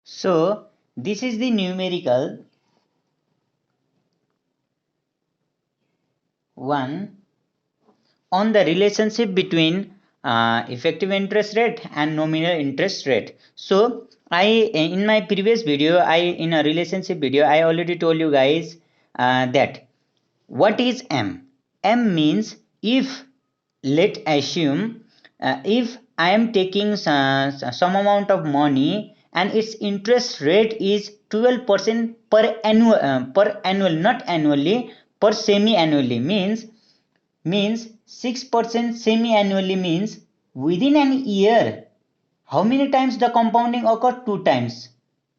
So this is the numerical one on the relationship between effective interest rate and nominal interest rate. So I in my previous video, I in a relationship video, I already told you guys that what is M? M means, if let assume if I am taking some amount of money and its interest rate is 12% per annual, not annually, per semi annually, means 6% semi annually, means within an year how many times the compounding occur? Two times.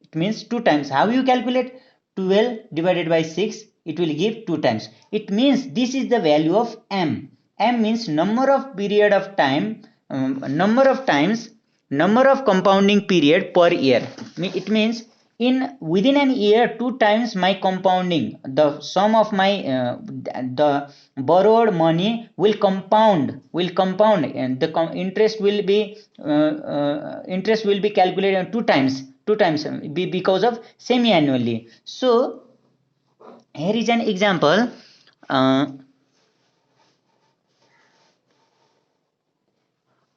It means two times. How you calculate? 12 divided by 6, it will give two times. It means this is the value of M. M means number of period of time, number of times, number of compounding period per year. It means in within an year, two times my compounding, the sum of my the borrowed money will compound, and the interest will be calculated two times because of semi annually. So here is an example. uh,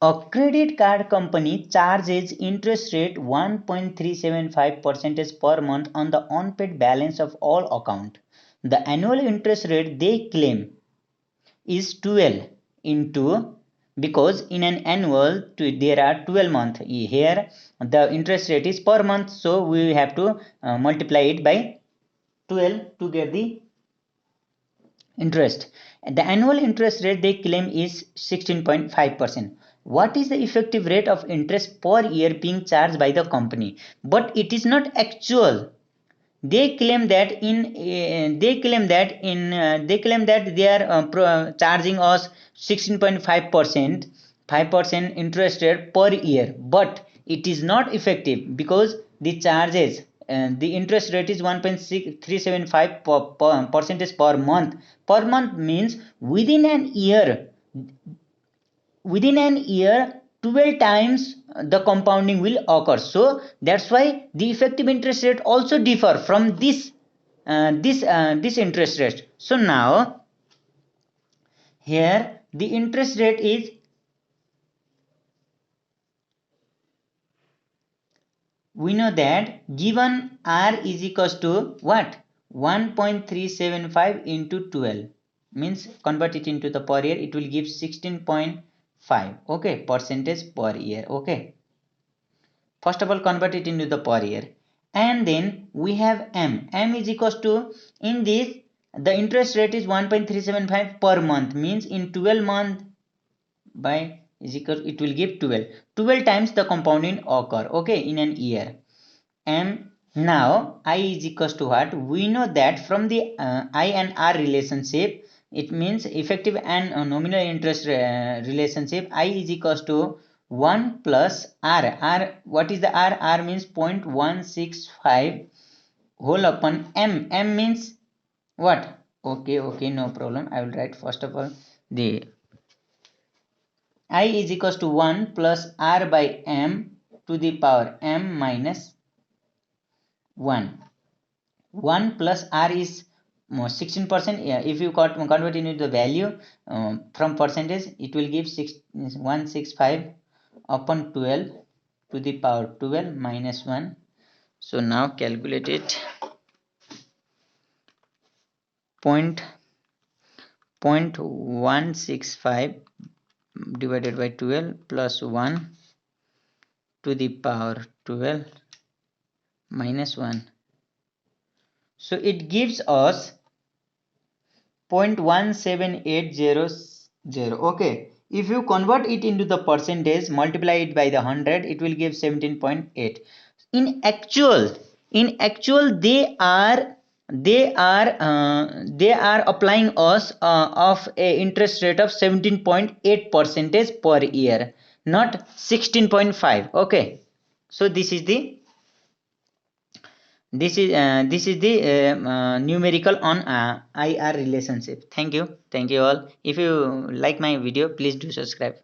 a credit card company charges interest rate 1.375 percentage per month on the unpaid balance of all account. The annual interest rate they claim is 12 into, because in an annual there are 12 months. Here the interest rate is per month, so we have to multiply it by 12 to get the interest. The annual interest rate they claim is 16.5%. What is the effective rate of interest per year being charged by the company? But it is not actual. They claim that they are charging us 16.5%, 5% interest rate per year, but it is not effective because the charges, the interest rate is 1.6375 percentage per month. Per month means within an year 12 times the compounding will occur. So that's why the effective interest rate also differ from this interest rate. So now here the interest rate is, we know that given R is equals to what? 1.375 into 12, means convert it into the per year, it will give 16.5, okay, percentage per year. Okay, first of all convert it into the per year, and then we have M is equals to, in this the interest rate is 1.375 per month, means in 12 month by is equal, it will give 12 times the compounding occur, okay, in an year. And now I is equals to what? We know that from the I and R relationship, it means effective and nominal interest relationship, I is equals to 1 plus R. What is the R? R means 0.165 whole upon M means what? Okay, no problem. I will write first of all the I is equals to 1 plus R by M to the power M minus 1. 1 plus R is 16%. If you convert into the value from percentage, it will give 165 upon 12 to the power 12 minus 1. So now calculate it. 0.165 divided by 12 plus 1 to the power 12 minus 1. So it gives us 0.17800. Okay, if you convert it into the percentage, multiply it by the 100, it will give 17.8. In actual they are applying us of a interest rate of 17.8 percentage per year, not 16.5. Okay, so this is the numerical on IR relationship. Thank you all. If you like my video, please do subscribe.